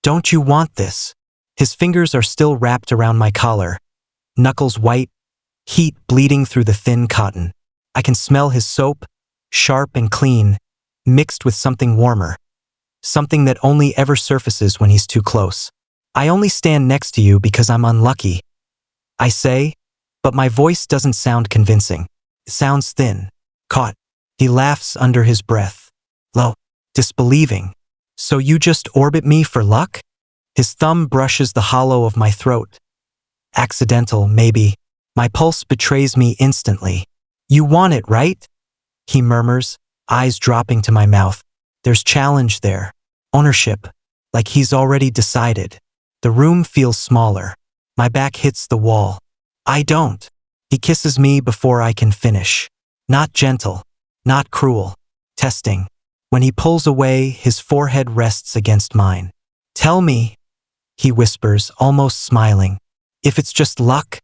Don't you want this? His fingers are still wrapped around my collar, knuckles white, heat bleeding through the thin cotton. I can smell his soap, sharp and clean, mixed with something warmer. Something that only ever surfaces when he's too close. I only stand next to you because I'm unlucky, I say, but my voice doesn't sound convincing. It sounds thin, caught. He laughs under his breath, low, disbelieving. So you just orbit me for luck? His thumb brushes the hollow of my throat. Accidental, maybe. My pulse betrays me instantly. You want it, right? He murmurs, eyes dropping to my mouth. There's challenge there. Ownership. Like he's already decided. The room feels smaller. My back hits the wall. I don't. He kisses me before I can finish. Not gentle. Not cruel. Testing. When he pulls away, his forehead rests against mine. Tell me, he whispers, almost smiling. If it's just luck?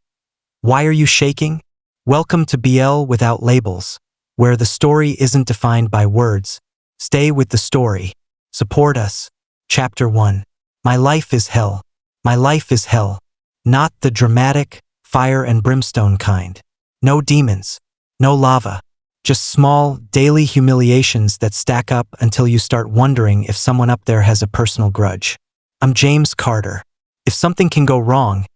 Why are you shaking? Welcome to BL Without Labels, where the story isn't defined by words. Stay with the story. Support us. Chapter 1. My life is hell. My life is hell. Not the dramatic, fire and brimstone kind. No demons. No lava. Just small, daily humiliations that stack up until you start wondering if someone up there has a personal grudge. I'm James Carter. If something can go wrong,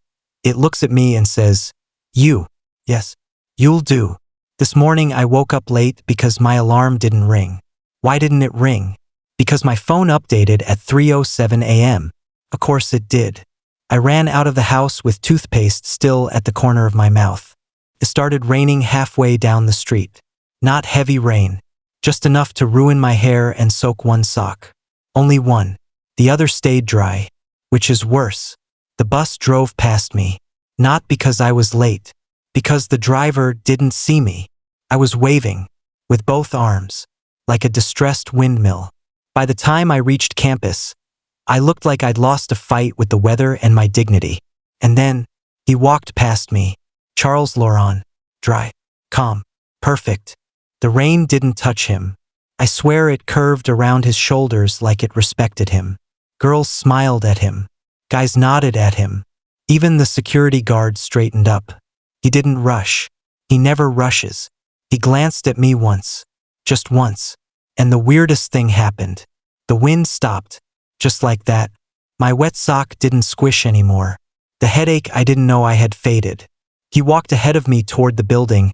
it looks at me and says, you. Yes, you'll do. This morning I woke up late because my alarm didn't ring. Why didn't it ring? Because my phone updated at 3:07 a.m. Of course it did. I ran out of the house with toothpaste still at the corner of my mouth. It started raining halfway down the street. Not heavy rain, just enough to ruin my hair and soak one sock. Only one. The other stayed dry, which is worse. The bus drove past me, not because I was late, because the driver didn't see me. I was waving, with both arms, like a distressed windmill. By the time I reached campus, I looked like I'd lost a fight with the weather and my dignity. And then, he walked past me. Charles Laurent. Dry. Calm. Perfect. The rain didn't touch him. I swear it curved around his shoulders like it respected him. Girls smiled at him. Guys nodded at him. Even the security guard straightened up. He didn't rush. He never rushes. He glanced at me once. Just once. And the weirdest thing happened. The wind stopped. Just like that. My wet sock didn't squish anymore. The headache I didn't know I had faded. He walked ahead of me toward the building,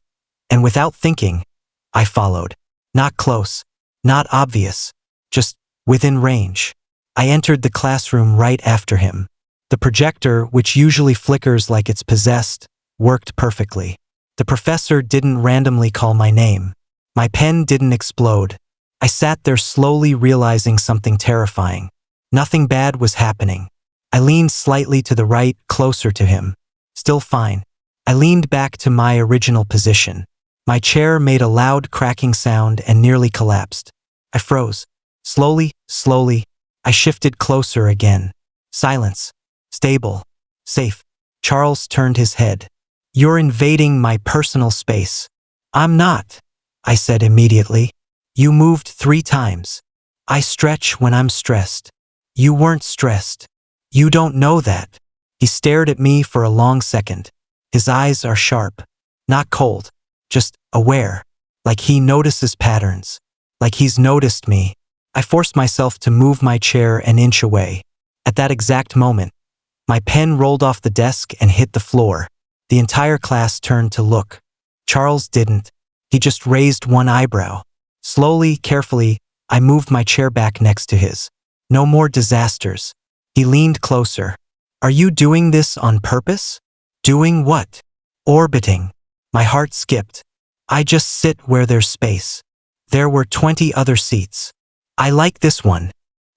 and without thinking, I followed. Not close. Not obvious. Just within range. I entered the classroom right after him. The projector, which usually flickers like it's possessed, worked perfectly. The professor didn't randomly call my name. My pen didn't explode. I sat there slowly realizing something terrifying. Nothing bad was happening. I leaned slightly to the right, closer to him. Still fine. I leaned back to my original position. My chair made a loud cracking sound and nearly collapsed. I froze. Slowly, I shifted closer again. Silence. Stable. Safe. Charles turned his head. You're invading my personal space. I'm not, I said immediately. You moved 3 times. I stretch when I'm stressed. You weren't stressed. You don't know that. He stared at me for a long second. His eyes are sharp. Not cold. Just aware. Like he notices patterns. Like he's noticed me. I forced myself to move my chair an inch away. At that exact moment, my pen rolled off the desk and hit the floor. The entire class turned to look. Charles didn't. He just raised one eyebrow. Slowly, carefully, I moved my chair back next to his. No more disasters. He leaned closer. Are you doing this on purpose? Doing what? Orbiting. My heart skipped. I just sit where there's space. There were 20 other seats. I like this one.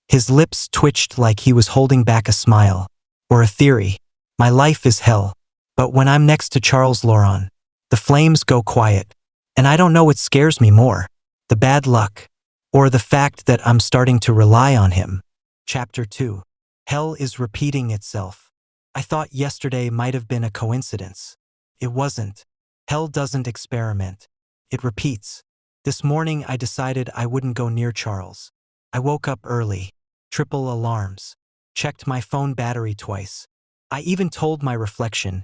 His lips twitched like he was holding back a smile. Or a theory. My life is hell. But when I'm next to Charles Laurent, the flames go quiet. And I don't know what scares me more. The bad luck. Or the fact that I'm starting to rely on him. Chapter 2. Hell is repeating itself. I thought yesterday might have been a coincidence. It wasn't. Hell doesn't experiment. It repeats. This morning I decided I wouldn't go near Charles. I woke up early. Triple alarms. checked my phone battery twice. I even told my reflection,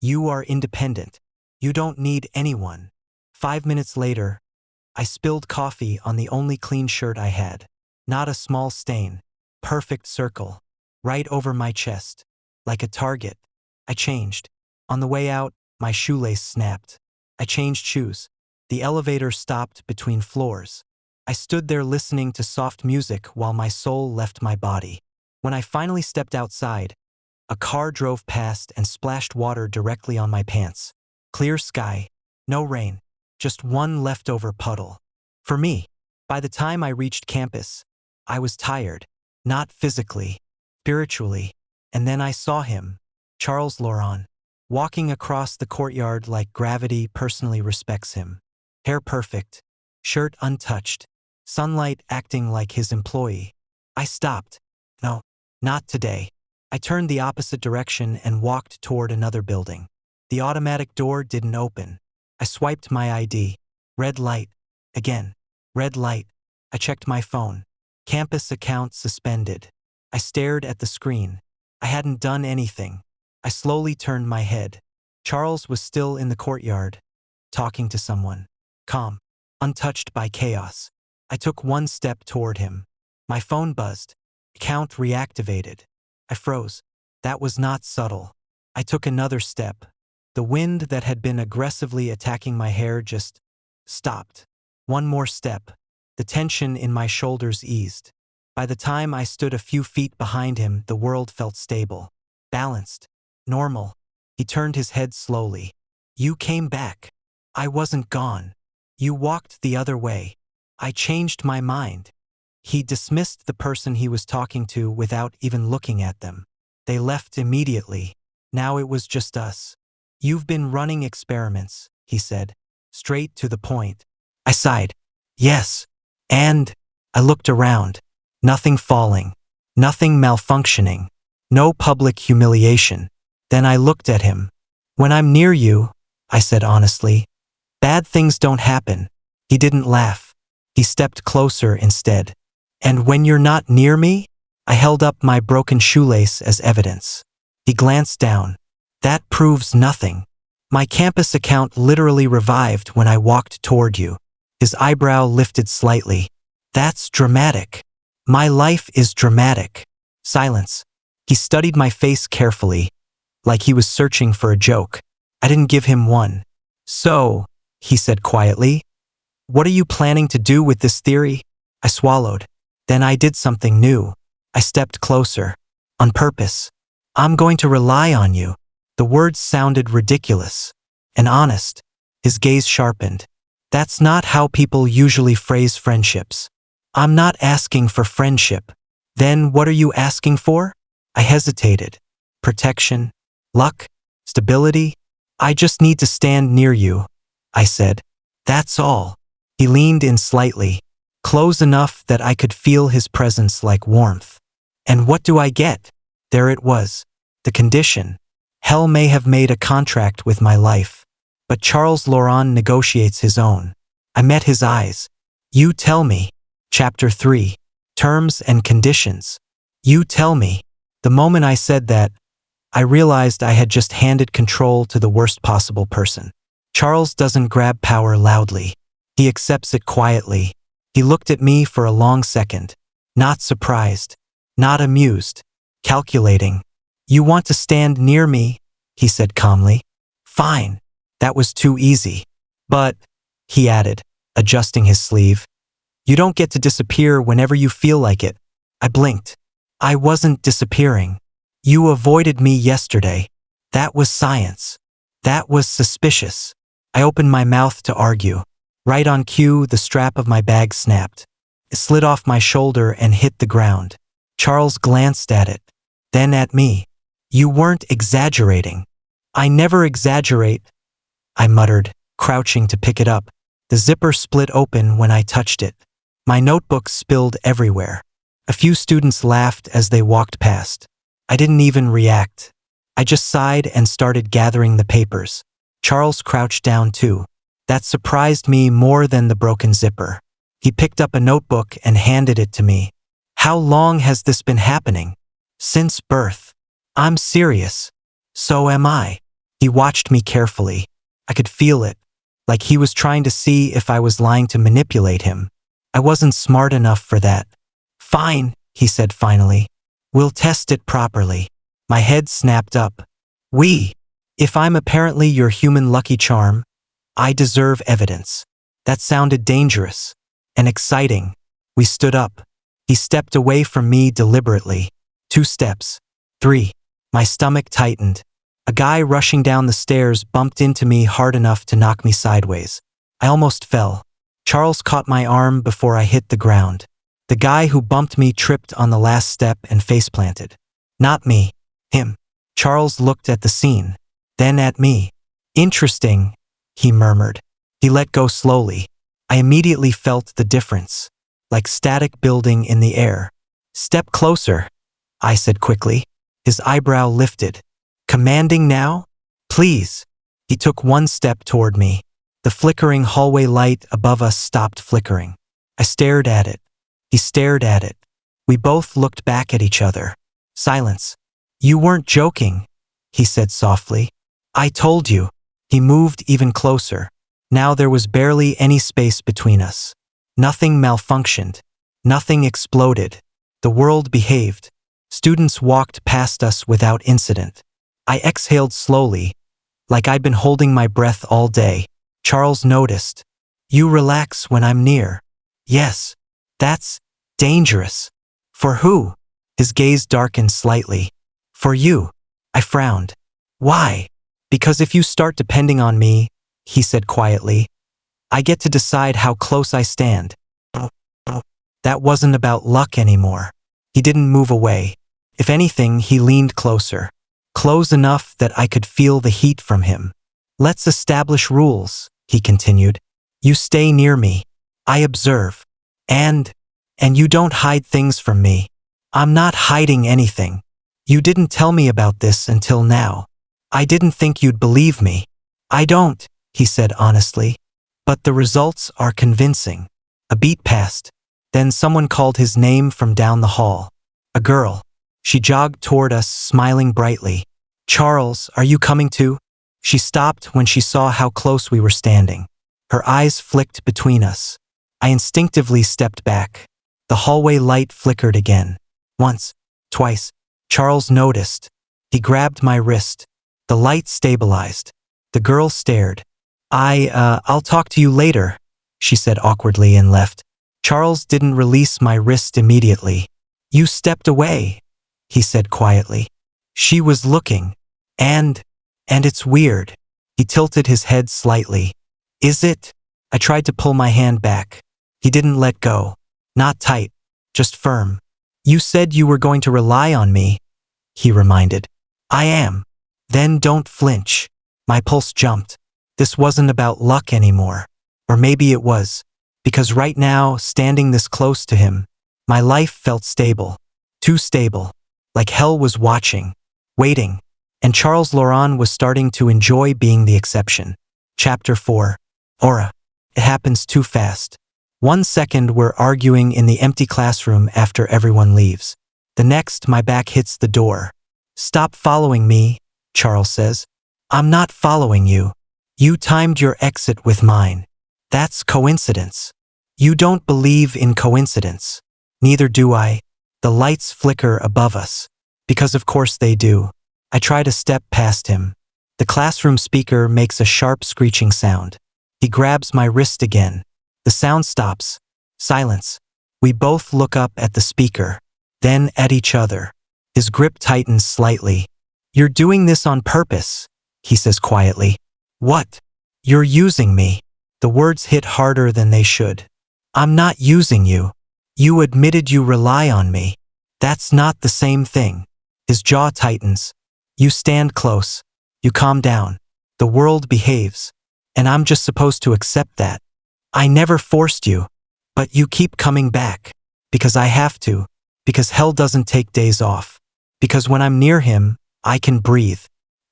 "You are independent. You don't need anyone." 5 minutes later, I spilled coffee on the only clean shirt I had. Not a small stain. Perfect circle. Right over my chest. Like a target. I changed. On the way out, my shoelace snapped. I changed shoes. The elevator stopped between floors. I stood there listening to soft music while my soul left my body. When I finally stepped outside, a car drove past and splashed water directly on my pants. Clear sky. No rain. Just one leftover puddle. For me, by the time I reached campus, I was tired. Not physically, spiritually. And then I saw him, Charles Laurent, walking across the courtyard like gravity personally respects him. Hair perfect, shirt untouched, sunlight acting like his employee. I stopped. No, not today. I turned the opposite direction and walked toward another building. The automatic door didn't open. I swiped my ID. Red light. Again. Red light. I checked my phone. Campus account suspended. I stared at the screen. I hadn't done anything. I slowly turned my head. Charles was still in the courtyard, talking to someone. Calm, untouched by chaos. I took one step toward him. My phone buzzed. Account reactivated. I froze. That was not subtle. I took another step. The wind that had been aggressively attacking my hair just stopped. One more step. The tension in my shoulders eased. By the time I stood a few feet behind him, the world felt stable, balanced, normal. He turned his head slowly. "You came back. I wasn't gone. You walked the other way. I changed my mind." He dismissed the person he was talking to without even looking at them. They left immediately. Now it was just us. "You've been running experiments," he said, straight to the point. I sighed. Yes. And I looked around. Nothing falling. Nothing malfunctioning. No public humiliation. Then I looked at him. "When I'm near you," I said honestly, "bad things don't happen." He didn't laugh. He stepped closer instead. "And when you're not near me?" I held up my broken shoelace as evidence. He glanced down. "That proves nothing. My campus account literally revived when I walked toward you." His eyebrow lifted slightly. "That's dramatic." "My life is dramatic." Silence. He studied my face carefully, like he was searching for a joke. I didn't give him one. "So," he said quietly, "what are you planning to do with this theory?" I swallowed. Then I did something new. I stepped closer. On purpose. "I'm going to rely on you." The words sounded ridiculous and honest. His gaze sharpened. "That's not how people usually phrase friendships." "I'm not asking for friendship." "Then what are you asking for?" I hesitated. "Protection? Luck? Stability?" "I just need to stand near you," I said. "That's all." He leaned in slightly, close enough that I could feel his presence like warmth. And what do I get? There it was. The condition. Hell may have made a contract with my life, but Charles Laurent negotiates his own. I met his eyes. "You tell me." Chapter 3. Terms and Conditions. "You tell me." The moment I said that, I realized I had just handed control to the worst possible person. Charles doesn't grab power loudly. He accepts it quietly. He looked at me for a long second. Not surprised. Not amused. Calculating. "You want to stand near me?" he said calmly. "Fine." That was too easy. "But," he added, adjusting his sleeve, "you don't get to disappear whenever you feel like it." I blinked. "I wasn't disappearing. You avoided me yesterday. That was science. That was suspicious." I opened my mouth to argue. Right on cue, the strap of my bag snapped. It slid off my shoulder and hit the ground. Charles glanced at it, then at me. "You weren't exaggerating." "I never exaggerate," I muttered, crouching to pick it up. The zipper split open when I touched it. My notebook spilled everywhere. A few students laughed as they walked past. I didn't even react. I just sighed and started gathering the papers. Charles crouched down too. That surprised me more than the broken zipper. He picked up a notebook and handed it to me. "How long has this been happening?" Since birth. I'm serious. So am I. He watched me carefully. I could feel it, like he was trying to see if I was lying to manipulate him. I wasn't smart enough for that. Fine, he said finally. We'll test it properly. My head snapped up. If I'm apparently your human lucky charm, I deserve evidence. That sounded dangerous and exciting. We stood up. He stepped away from me deliberately. 2 steps. 3. My stomach tightened. A guy rushing down the stairs bumped into me hard enough to knock me sideways. I almost fell. Charles caught my arm before I hit the ground. The guy who bumped me tripped on the last step and face-planted. Not me. Him. Charles looked at the scene. Then at me. Interesting, he murmured. He let go slowly. I immediately felt the difference, like static building in the air. Step closer, I said quickly. His eyebrow lifted. Commanding now? Please. He took 1 step toward me. The flickering hallway light above us stopped flickering. I stared at it. He stared at it. We both looked back at each other. Silence. You weren't joking, he said softly. I told you. He moved even closer. Now there was barely any space between us. Nothing malfunctioned. Nothing exploded. The world behaved. Students walked past us without incident. I exhaled slowly, like I'd been holding my breath all day. Charles noticed. You relax when I'm near. Yes. That's dangerous. For who? His gaze darkened slightly. For you. I frowned. Why? Because if you start depending on me, he said quietly, I get to decide how close I stand. That wasn't about luck anymore. He didn't move away. If anything, he leaned closer. Close enough that I could feel the heat from him. Let's establish rules, he continued. You stay near me. I observe. And you don't hide things from me. I'm not hiding anything. You didn't tell me about this until now. I didn't think you'd believe me. I don't, he said honestly. But the results are convincing. A beat passed. Then someone called his name from down the hall. A girl. She jogged toward us, smiling brightly. Charles, are you coming too? She stopped when she saw how close we were standing. Her eyes flicked between us. I instinctively stepped back. The hallway light flickered again. Once, twice. Charles noticed. He grabbed my wrist. The light stabilized. The girl stared. I'll talk to you later, she said awkwardly and left. Charles didn't release my wrist immediately. You stepped away, he said quietly. She was looking. And it's weird. He tilted his head slightly. Is it? I tried to pull my hand back. He didn't let go. Not tight, just firm. You said you were going to rely on me, he reminded. I am. Then don't flinch. My pulse jumped. This wasn't about luck anymore. Or maybe it was. Because right now, standing this close to him, my life felt stable. Too stable. Like hell was watching. Waiting. And Charles Laurent was starting to enjoy being the exception. Chapter 4. Aura. It happens too fast. 1 second we're arguing in the empty classroom after everyone leaves. The next, my back hits the door. Stop following me, Charles says. I'm not following you. You timed your exit with mine. That's coincidence. You don't believe in coincidence. Neither do I. The lights flicker above us. Because of course they do. I try to step past him. The classroom speaker makes a sharp screeching sound. He grabs my wrist again. The sound stops. Silence. We both look up at the speaker. Then at each other. His grip tightens slightly. You're doing this on purpose, he says quietly. What? You're using me. The words hit harder than they should. I'm not using you. You admitted you rely on me. That's not the same thing. His jaw tightens. You stand close. You calm down. The world behaves. And I'm just supposed to accept that. I never forced you. But you keep coming back. Because I have to. Because hell doesn't take days off. Because when I'm near him, I can breathe.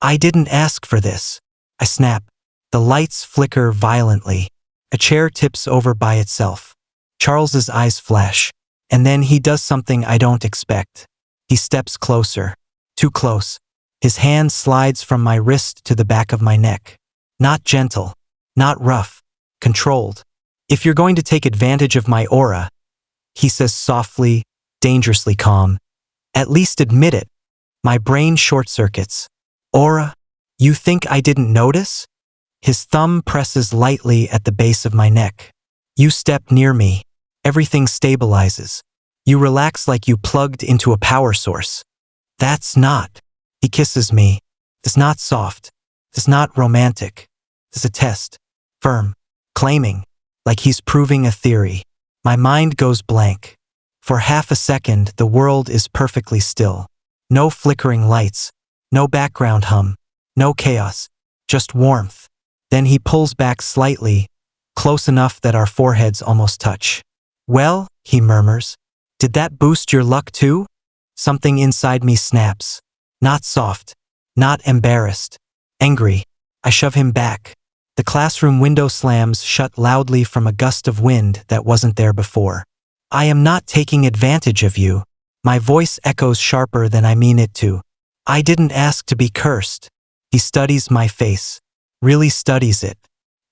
I didn't ask for this. I snap. The lights flicker violently. A chair tips over by itself. Charles's eyes flash. And then he does something I don't expect. He steps closer. Too close. His hand slides from my wrist to the back of my neck. Not gentle. Not rough. Controlled. If you're going to take advantage of my aura, he says softly, dangerously calm, at least admit it. My brain short-circuits. Aura? You think I didn't notice? His thumb presses lightly at the base of my neck. You step near me. Everything stabilizes. You relax like you plugged into a power source. That's not. He kisses me. It's not soft. It's not romantic. It's a test. Firm. Claiming. Like he's proving a theory. My mind goes blank. For half a second, the world is perfectly still. No flickering lights. No background hum. No chaos. Just warmth. Then he pulls back slightly, close enough that our foreheads almost touch. Well, he murmurs. Did that boost your luck too? Something inside me snaps. Not soft. Not embarrassed. Angry. I shove him back. The classroom window slams shut loudly from a gust of wind that wasn't there before. I am not taking advantage of you. My voice echoes sharper than I mean it to. I didn't ask to be cursed. He studies my face. Really studies it.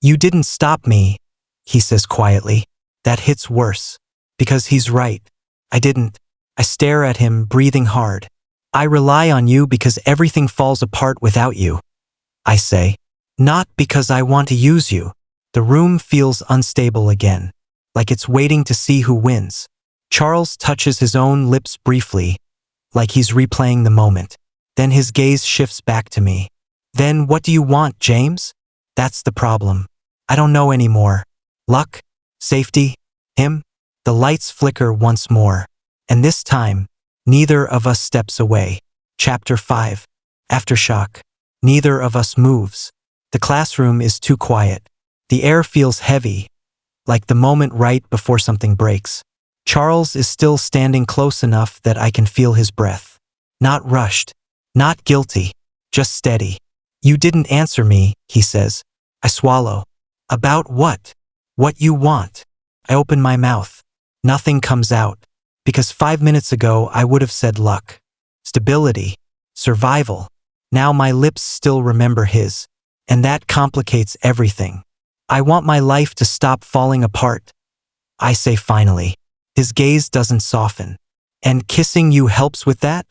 You didn't stop me, he says quietly. That hits worse. Because he's right. I didn't. I stare at him, breathing hard. I rely on you because everything falls apart without you. I say. Not because I want to use you. The room feels unstable again, like it's waiting to see who wins. Charles touches his own lips briefly, like he's replaying the moment. Then his gaze shifts back to me. Then what do you want, James? That's the problem. I don't know anymore. Luck? Safety? Him? The lights flicker once more. And this time, neither of us steps away. Chapter 5. Aftershock. Neither of us moves. The classroom is too quiet. The air feels heavy, like the moment right before something breaks. Charles is still standing close enough that I can feel his breath. Not rushed. Not guilty. Just steady. You didn't answer me, he says. I swallow. About what? What you want. I open my mouth. Nothing comes out. Because 5 minutes ago I would have said luck. Stability. Survival. Now my lips still remember his. And that complicates everything. I want my life to stop falling apart. I say finally. His gaze doesn't soften. And kissing you helps with that?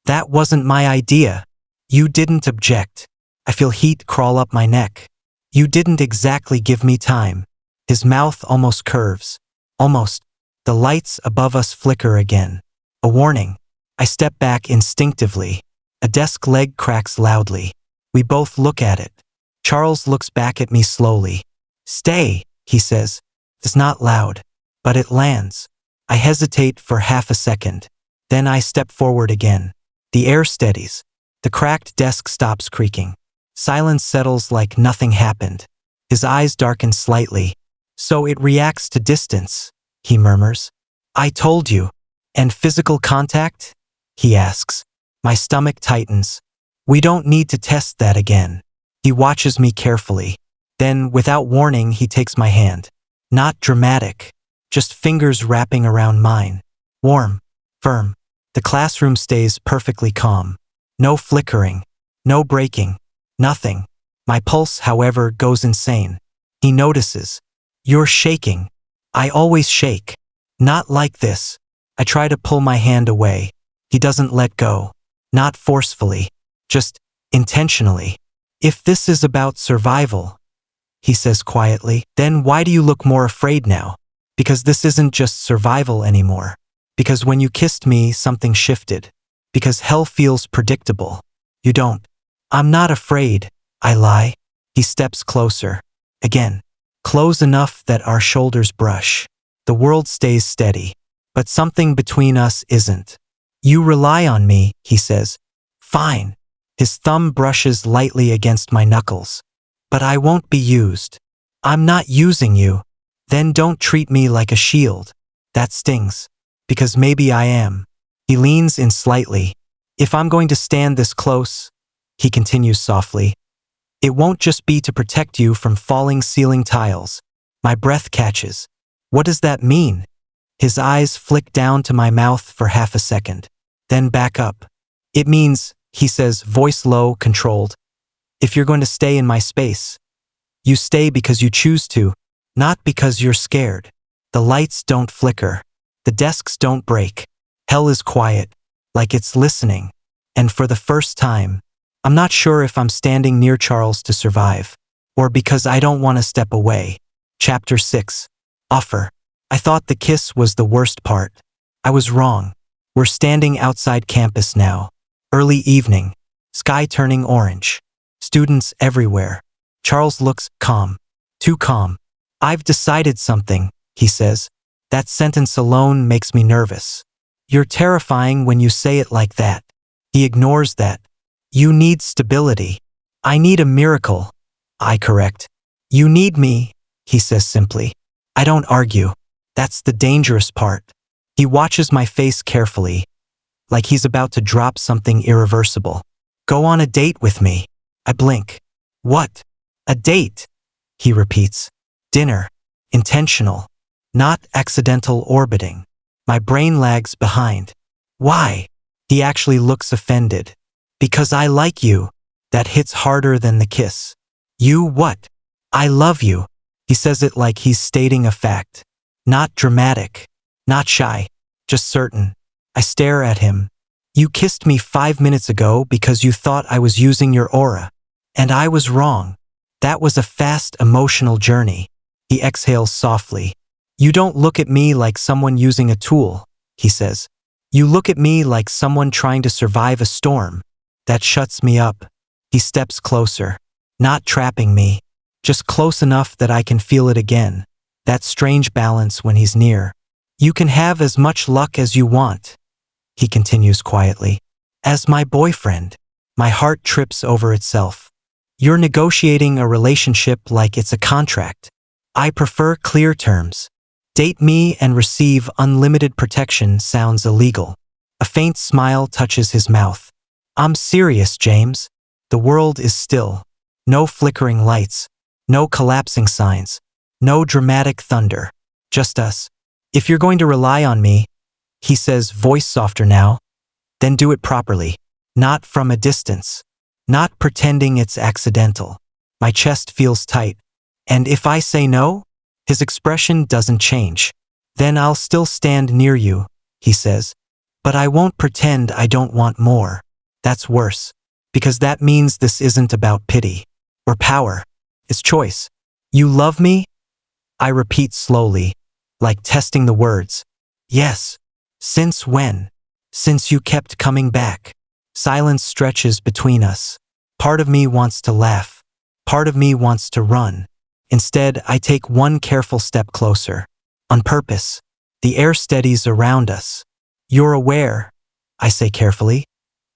That wasn't my idea. You didn't object. I feel heat crawl up my neck. You didn't exactly give me time. His mouth almost curves. Almost. The lights above us flicker again. A warning. I step back instinctively. A desk leg cracks loudly. We both look at it. Charles looks back at me slowly. Stay, he says. It's not loud, but it lands. I hesitate for half a second. Then I step forward again. The air steadies. The cracked desk stops creaking. Silence settles like nothing happened. His eyes darken slightly. So it reacts to distance, he murmurs. I told you. And physical contact? He asks. My stomach tightens. We don't need to test that again. He watches me carefully. Then, without warning, he takes my hand. Not dramatic. Just fingers wrapping around mine. Warm. Firm. The classroom stays perfectly calm. No flickering. No breaking. Nothing. My pulse, however, goes insane. He notices. You're shaking. I always shake. Not like this. I try to pull my hand away. He doesn't let go. Not forcefully. Just intentionally. If this is about survival, he says quietly, then why do you look more afraid now? Because this isn't just survival anymore. Because when you kissed me, something shifted. Because hell feels predictable. You don't. I'm not afraid, I lie. He steps closer. Again. Close enough that our shoulders brush. The world stays steady. But something between us isn't. You rely on me, he says. Fine. His thumb brushes lightly against my knuckles. But I won't be used. I'm not using you. Then don't treat me like a shield. That stings. Because maybe I am. He leans in slightly. If I'm going to stand this close, he continues softly, it won't just be to protect you from falling ceiling tiles. My breath catches. What does that mean? His eyes flick down to my mouth for half a second. then back up. It means, he says, voice low, controlled, if you're going to stay in my space, you stay because you choose to, not because you're scared. The lights don't flicker. The desks don't break. Hell is quiet, like it's listening. And for the first time, I'm not sure if I'm standing near Charles to survive, or because I don't want to step away. Chapter 6. Offer. I thought the kiss was the worst part. I was wrong. We're standing outside campus now. Early evening. Sky turning orange. Students everywhere. Charles looks calm. Too calm. I've decided something, he says. That sentence alone makes me nervous. You're terrifying when you say it like that. He ignores that. You need stability. I need a miracle. I correct. You need me, he says simply. I don't argue. That's the dangerous part. He watches my face carefully, like he's about to drop something irreversible. Go on a date with me. I blink. What? A date? He repeats. Dinner. Intentional. Not accidental orbiting. My brain lags behind. Why? He actually looks offended. Because I like you. That hits harder than the kiss. You what? I love you. He says it like he's stating a fact. Not dramatic. Not shy. Just certain. I stare at him. You kissed me 5 minutes ago because you thought I was using your aura. And I was wrong. That was a fast, emotional journey. He exhales softly. You don't look at me like someone using a tool, he says. You look at me like someone trying to survive a storm. That shuts me up. He steps closer. Not trapping me. Just close enough that I can feel it again. That strange balance when he's near. You can have as much luck as you want, he continues quietly. As my boyfriend. My heart trips over itself. You're negotiating a relationship like it's a contract. I prefer clear terms. Date me and receive unlimited protection sounds illegal. A faint smile touches his mouth. I'm serious, James. The world is still. No flickering lights. No collapsing signs. No dramatic thunder. Just us. If you're going to rely on me, he says, voice softer now, then do it properly. Not from a distance. Not pretending it's accidental. My chest feels tight. And if I say no, his expression doesn't change. Then I'll still stand near you, he says. But I won't pretend I don't want more. That's worse. Because that means this isn't about pity. Or power. It's choice. You love me? I repeat slowly, like testing the words. Yes. Since when? Since you kept coming back. Silence stretches between us. Part of me wants to laugh. Part of me wants to run. Instead, I take one careful step closer. On purpose. The air steadies around us. You're aware, I say carefully,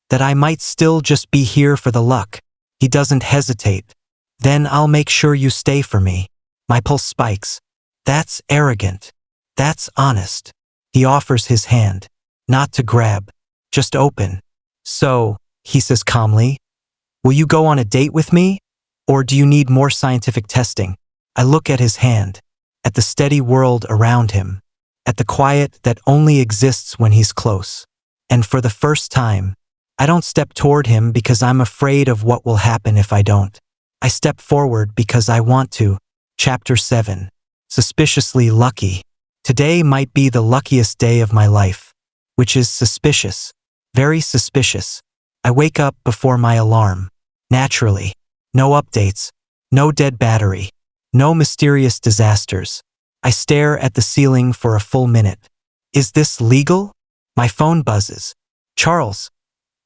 that I might still just be here for the luck. He doesn't hesitate. Then I'll make sure you stay for me. My pulse spikes. That's arrogant. That's honest. He offers his hand. Not to grab. Just open. So, he says calmly, will you go on a date with me? Or do you need more scientific testing? I look at his hand, at the steady world around him, at the quiet that only exists when he's close. And for the first time, I don't step toward him because I'm afraid of what will happen if I don't. I step forward because I want to. Chapter 7. Suspiciously lucky. Today might be the luckiest day of my life, which is suspicious. Very suspicious. I wake up before my alarm. Naturally. No updates. No dead battery. No mysterious disasters. I stare at the ceiling for a full minute. Is this legal? My phone buzzes. Charles.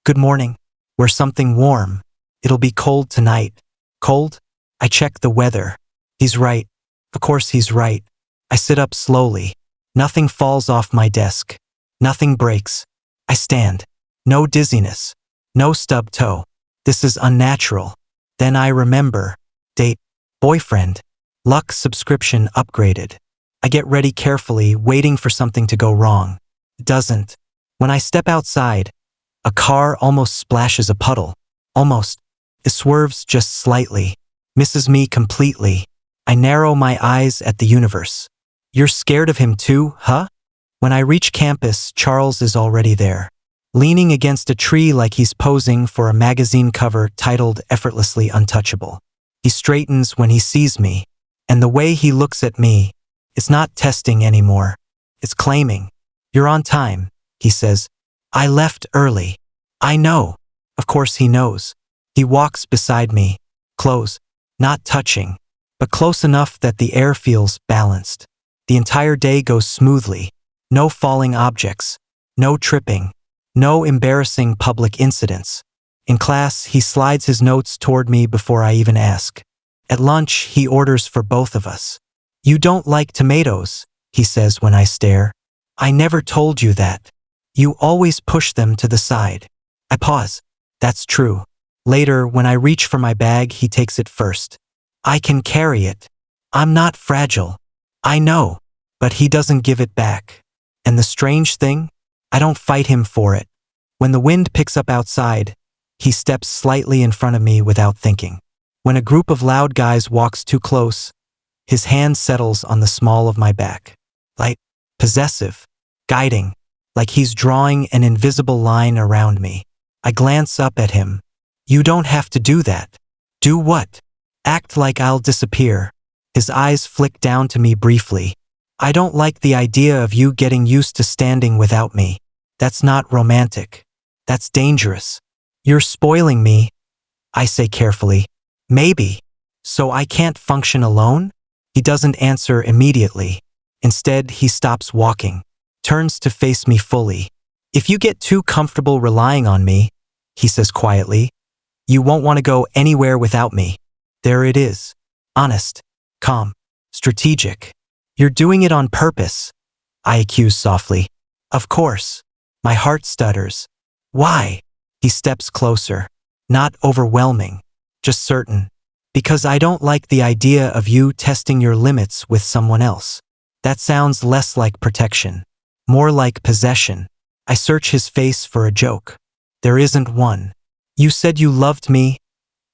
Good morning. Wear something warm. It'll be cold tonight. Cold? I check the weather. He's right. Of course he's right. I sit up slowly. Nothing falls off my desk. Nothing breaks. I stand. No dizziness. No stub toe. This is unnatural. Then I remember. Date. Boyfriend. Luck subscription upgraded. I get ready carefully, waiting for something to go wrong. It doesn't. When I step outside, a car almost splashes a puddle. Almost. It swerves just slightly. Misses me completely. I narrow my eyes at the universe. You're scared of him too, huh? When I reach campus, Charles is already there. leaning against a tree like he's posing for a magazine cover titled Effortlessly Untouchable. He straightens when he sees me, and the way he looks at me, it's not testing anymore. It's claiming. You're on time, he says. I left early. I know. Of course he knows. He walks beside me, close, not touching, but close enough that the air feels balanced. The entire day goes smoothly. No falling objects. No tripping. No embarrassing public incidents. In class, he slides his notes toward me before I even ask. At lunch, he orders for both of us. You don't like tomatoes, he says when I stare. I never told you that. You always push them to the side. I pause. That's true. Later, when I reach for my bag, he takes it first. I can carry it. I'm not fragile. I know. But he doesn't give it back. And the strange thing? I don't fight him for it. When the wind picks up outside, he steps slightly in front of me without thinking. When a group of loud guys walks too close, his hand settles on the small of my back. Light, possessive, guiding, like he's drawing an invisible line around me. I glance up at him. You don't have to do that. Do what? Act like I'll disappear. His eyes flick down to me briefly. I don't like the idea of you getting used to standing without me. That's not romantic. That's dangerous. You're spoiling me, I say carefully. Maybe. So I can't function alone? He doesn't answer immediately. Instead, he stops walking, turns to face me fully. If you get too comfortable relying on me, he says quietly, you won't want to go anywhere without me. There it is. Honest, calm, strategic. You're doing it on purpose, I accuse softly. Of course. My heart stutters. Why? He steps closer. Not overwhelming, just certain. Because I don't like the idea of you testing your limits with someone else. That sounds less like protection, more like possession. I search his face for a joke. There isn't one. You said you loved me,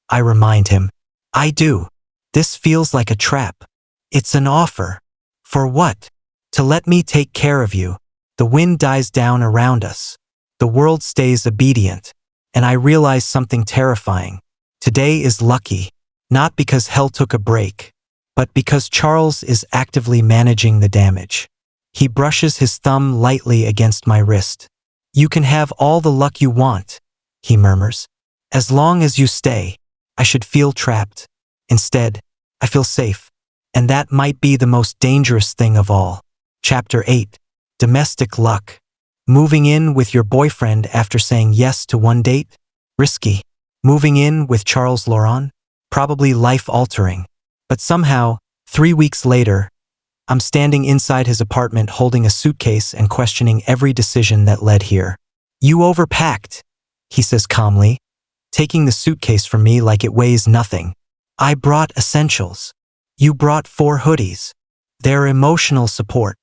I remind him. I do. This feels like a trap. It's an offer. For what? To let me take care of you. The wind dies down around us. The world stays obedient. And I realize something terrifying. Today is lucky. Not because hell took a break, but because Charles is actively managing the damage. He brushes his thumb lightly against my wrist. You can have all the luck you want, he murmurs. As long as you stay. I should feel trapped. Instead, I feel safe. And that might be the most dangerous thing of all. Chapter 8. Domestic luck. Moving in with your boyfriend after saying yes to one date? Risky. Moving in with Charles Laurent? Probably life-altering. But somehow, 3 weeks later, I'm standing inside his apartment holding a suitcase and questioning every decision that led here. You overpacked, he says calmly, taking the suitcase from me like it weighs nothing. I brought essentials. You brought 4 hoodies. They're emotional support.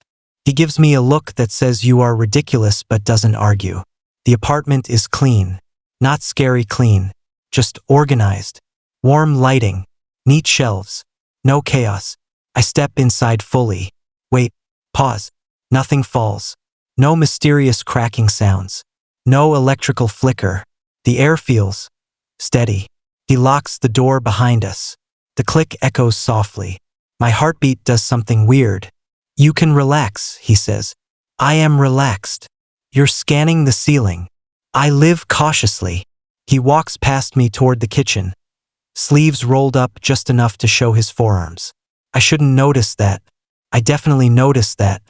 He gives me a look that says you are ridiculous but doesn't argue. The apartment is clean. Not scary clean. Just organized. Warm lighting. Neat shelves. No chaos. I step inside fully. Wait. Pause. Nothing falls. No mysterious cracking sounds. No electrical flicker. The air feels steady. He locks the door behind us. The click echoes softly. My heartbeat does something weird. You can relax, he says. I am relaxed. You're scanning the ceiling. I live cautiously. He walks past me toward the kitchen. Sleeves rolled up just enough to show his forearms. I shouldn't notice that. I definitely noticed that.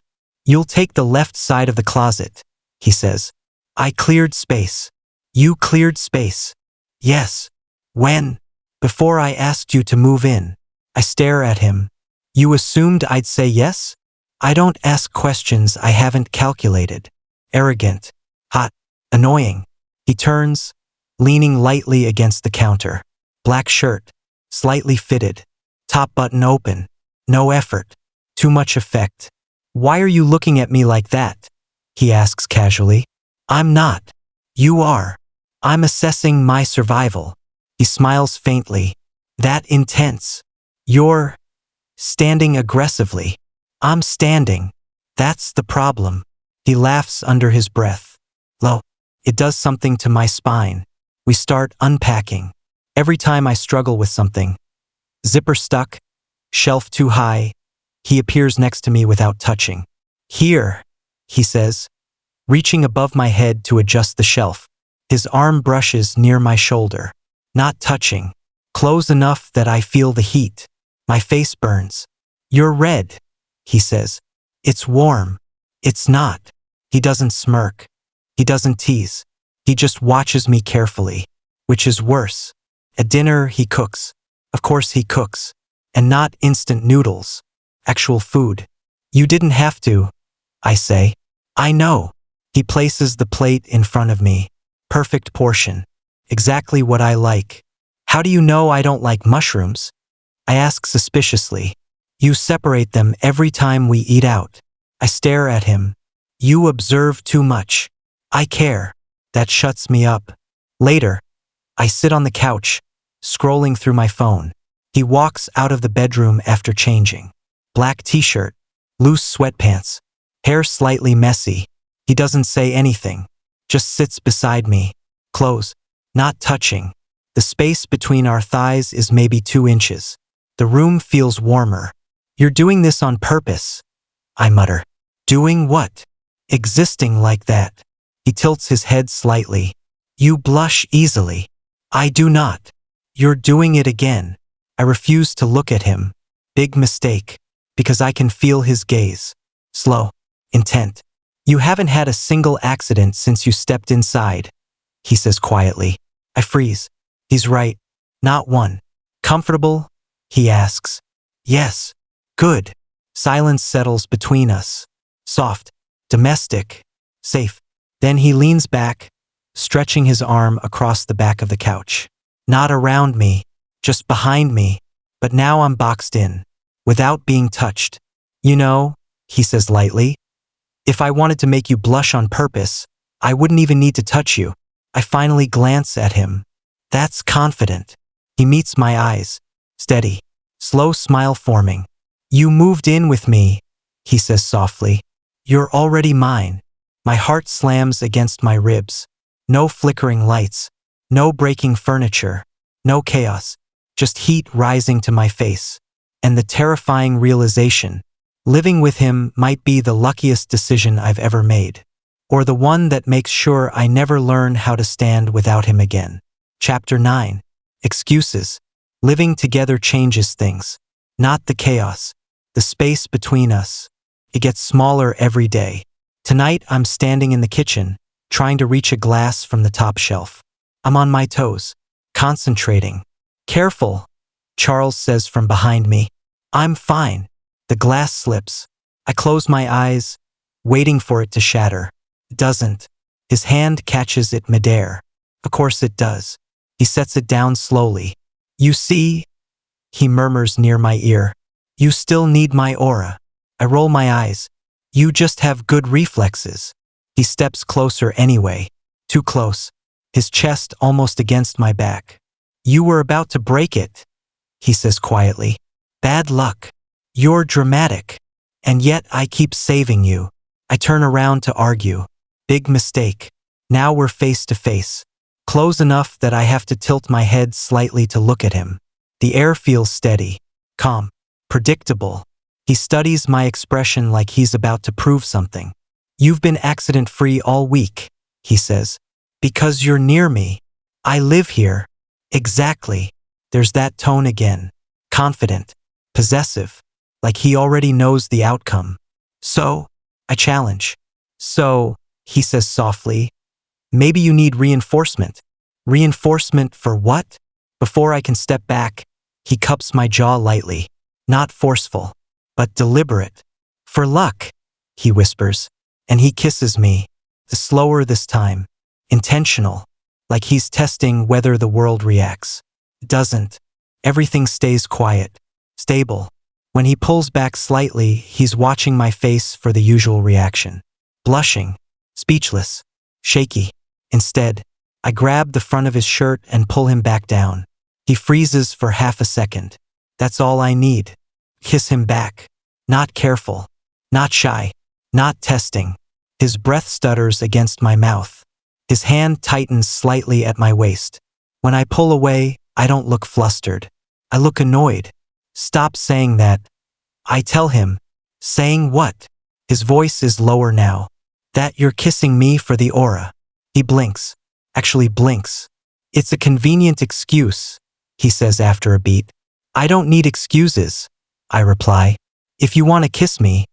You'll take the left side of the closet, he says. I cleared space. You cleared space. Yes. When? Before I asked you to move in. I stare at him. You assumed I'd say yes? I don't ask questions I haven't calculated. Arrogant. Hot. Annoying. He turns, leaning lightly against the counter. Black shirt. Slightly fitted. Top button open. No effort. Too much effect. Why are you looking at me like that? He asks casually. I'm not. You are. I'm assessing my survival. He smiles faintly. That intense. You're standing aggressively. I'm standing. That's the problem. He laughs under his breath. Low. It does something to my spine. We start unpacking. Every time I struggle with something, zipper stuck, shelf too high, he appears next to me without touching. Here, he says, reaching above my head to adjust the shelf. His arm brushes near my shoulder. Not touching. Close enough that I feel the heat. My face burns. You're red, he says. It's warm. It's not. He doesn't smirk. He doesn't tease. He just watches me carefully, which is worse. At dinner, he cooks. Of course he cooks. And not instant noodles. Actual food. You didn't have to, I say. I know. He places the plate in front of me. Perfect portion. Exactly what I like. How do you know I don't like mushrooms? I ask suspiciously. You separate them every time we eat out. I stare at him. You observe too much. I care. That shuts me up. Later, I sit on the couch, scrolling through my phone. He walks out of the bedroom after changing. Black t-shirt, loose sweatpants, hair slightly messy. He doesn't say anything, just sits beside me. Close, not touching. The space between our thighs is maybe 2 inches. The room feels warmer. You're doing this on purpose, I mutter. Doing what? Existing like that. He tilts his head slightly. You blush easily. I do not. You're doing it again. I refuse to look at him. Big mistake. Because I can feel his gaze. Slow. Intent. You haven't had a single accident since you stepped inside, he says quietly. I freeze. He's right. Not one. Comfortable? He asks. Yes. Good. Silence settles between us. Soft. Domestic. Safe. Then he leans back, stretching his arm across the back of the couch. Not around me, just behind me, but now I'm boxed in, without being touched. You know, he says lightly, if I wanted to make you blush on purpose, I wouldn't even need to touch you. I finally glance at him. That's confident. He meets my eyes. Steady. Slow smile forming. You moved in with me, he says softly. You're already mine. My heart slams against my ribs. No flickering lights. No breaking furniture. No chaos. Just heat rising to my face. And the terrifying realization, living with him might be the luckiest decision I've ever made. Or the one that makes sure I never learn how to stand without him again. Chapter 9. Excuses. Living together changes things. Not the chaos. The space between us. It gets smaller every day. Tonight I'm standing in the kitchen, trying to reach a glass from the top shelf. I'm on my toes, concentrating. Careful, Charles says from behind me. I'm fine. The glass slips. I close my eyes, waiting for it to shatter. It doesn't. His hand catches it midair. Of course it does. He sets it down slowly. You see, he murmurs near my ear. You still need my aura. I roll my eyes. You just have good reflexes. He steps closer anyway. Too close. His chest almost against my back. You were about to break it, he says quietly. Bad luck. You're dramatic. And yet I keep saving you. I turn around to argue. Big mistake. Now we're face to face. Close enough that I have to tilt my head slightly to look at him. The air feels steady, calm, predictable. He studies my expression like he's about to prove something. You've been accident-free all week, he says. Because you're near me. I live here. Exactly. There's that tone again. Confident. Possessive. Like he already knows the outcome. So, I challenge. So, he says softly, maybe you need reinforcement. Reinforcement for what? Before I can step back, he cups my jaw lightly. Not forceful, but deliberate. For luck, he whispers, and he kisses me. The slower this time. Intentional. Like he's testing whether the world reacts. It doesn't. Everything stays quiet. Stable. When he pulls back slightly, he's watching my face for the usual reaction. Blushing. Speechless. Shaky. Instead, I grab the front of his shirt and pull him back down. He freezes for half a second. That's all I need. Kiss him back. Not careful. Not shy. Not testing. His breath stutters against my mouth. His hand tightens slightly at my waist. When I pull away, I don't look flustered. I look annoyed. Stop saying that. I tell him. Saying what? His voice is lower now. That you're kissing me for the aura. He blinks. Actually blinks. It's a convenient excuse, he says after a beat. I don't need excuses, I reply. If you want to kiss me,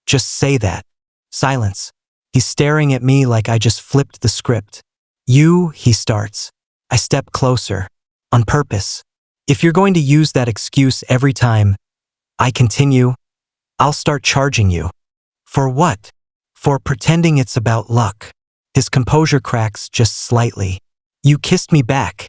just say that. Silence. He's staring at me like I just flipped the script. He starts. I step closer. On purpose. If you're going to use that excuse every time, I continue, I'll start charging you. For what? For pretending it's about luck. His composure cracks just slightly. You kissed me back,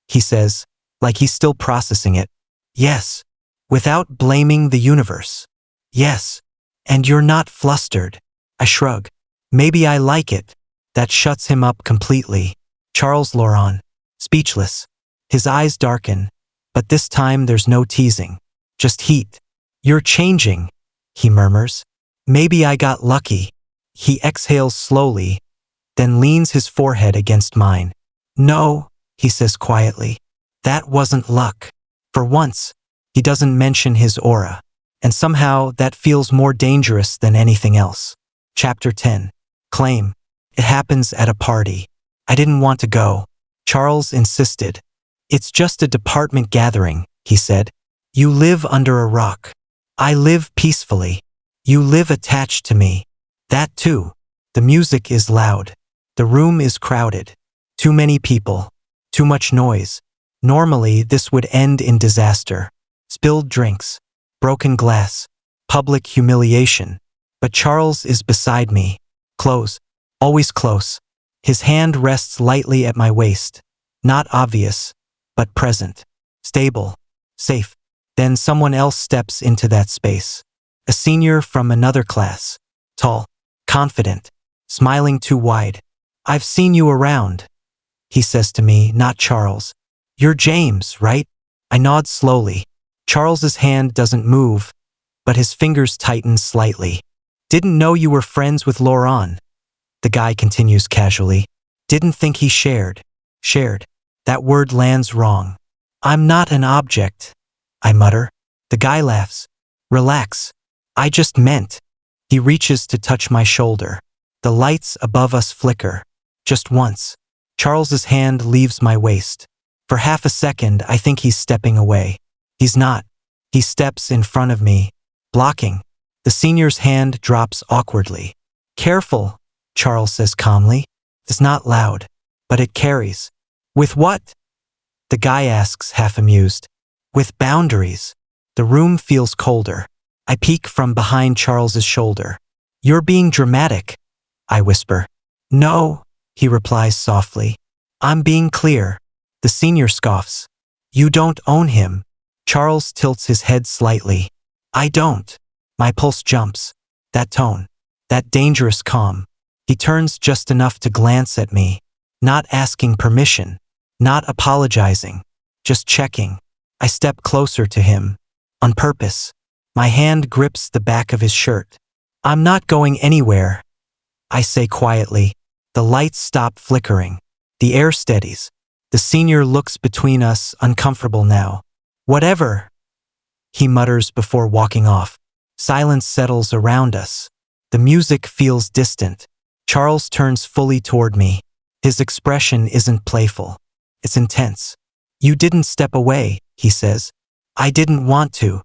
he says, like he's still processing it. Yes. Without blaming the universe. Yes. And you're not flustered. I shrug. Maybe I like it. That shuts him up completely. Charles Laurent. Speechless. His eyes darken, but this time there's no teasing. Just heat. You're changing, he murmurs. Maybe I got lucky. He exhales slowly, then leans his forehead against mine. No, he says quietly. That wasn't luck. For once, he doesn't mention his aura. And somehow that feels more dangerous than anything else. Chapter 10. Claim. It happens at a party. I didn't want to go. Charles insisted. It's just a department gathering, he said. You live under a rock. I live peacefully. You live attached to me. That too. The music is loud. The room is crowded. Too many people. Too much noise. Normally, this would end in disaster. Spilled drinks. Broken glass. Public humiliation. But Charles is beside me. Close. Always close. His hand rests lightly at my waist. Not obvious, but present. Stable. Safe. Then someone else steps into that space. A senior from another class. Tall. Confident. Smiling too wide. I've seen you around, he says to me, not Charles. You're James, right? I nod slowly. Charles's hand doesn't move, but his fingers tighten slightly. Didn't know you were friends with Laurent, the guy continues casually. Didn't think he shared. Shared. That word lands wrong. I'm not an object, I mutter. The guy laughs. Relax. I just meant. He reaches to touch my shoulder. The lights above us flicker. Just once. Charles's hand leaves my waist. For half a second, I think he's stepping away. He's not. He steps in front of me, blocking. The senior's hand drops awkwardly. Careful, Charles says calmly. It's not loud, but it carries. With what? The guy asks, half amused. With boundaries. The room feels colder. I peek from behind Charles's shoulder. You're being dramatic, I whisper. No, he replies softly. I'm being clear. The senior scoffs. You don't own him. Charles tilts his head slightly. I don't. My pulse jumps. That tone. That dangerous calm. He turns just enough to glance at me. Not asking permission. Not apologizing. Just checking. I step closer to him. On purpose. My hand grips the back of his shirt. I'm not going anywhere, I say quietly. The lights stop flickering. The air steadies. The senior looks between us, uncomfortable now. Whatever, he mutters before walking off. Silence settles around us. The music feels distant. Charles turns fully toward me. His expression isn't playful. It's intense. You didn't step away, he says. I didn't want to.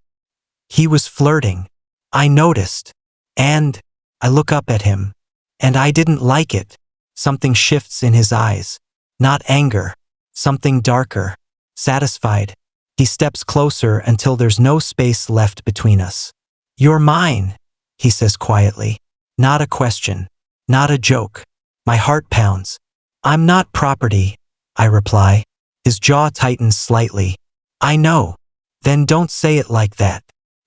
He was flirting. I noticed. And I look up at him. And I didn't like it. Something shifts in his eyes. Not anger. Something darker. Satisfied. He steps closer until there's no space left between us. You're mine, he says quietly. Not a question. Not a joke. My heart pounds. I'm not property, I reply. His jaw tightens slightly. I know. Then don't say it like that.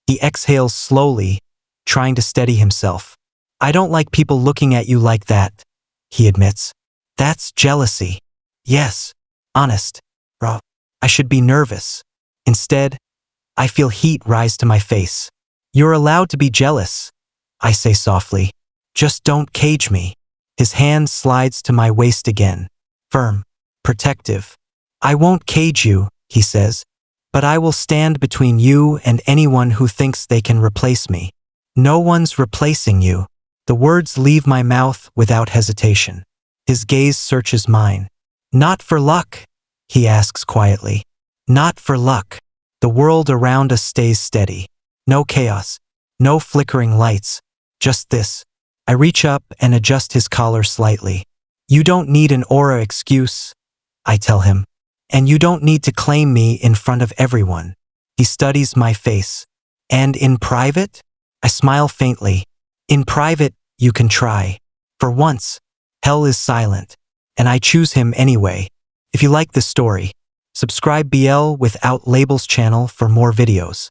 He exhales slowly, trying to steady himself. I don't like people looking at you like that, he admits. That's jealousy. Yes. Honest. Raw. I should be nervous. Instead, I feel heat rise to my face. You're allowed to be jealous, I say softly. Just don't cage me. His hand slides to my waist again. Firm. Protective. I won't cage you, he says, but I will stand between you and anyone who thinks they can replace me. No one's replacing you. The words leave my mouth without hesitation. His gaze searches mine. Not for luck, he asks quietly. Not for luck. The world around us stays steady. No chaos. No flickering lights. Just this. I reach up and adjust his collar slightly. You don't need an aura excuse, I tell him. And you don't need to claim me in front of everyone. He studies my face. And in private? I smile faintly. In private, you can try. For once, hell is silent. And I choose him anyway. If you like this story, subscribe BL Without Labels channel for more videos.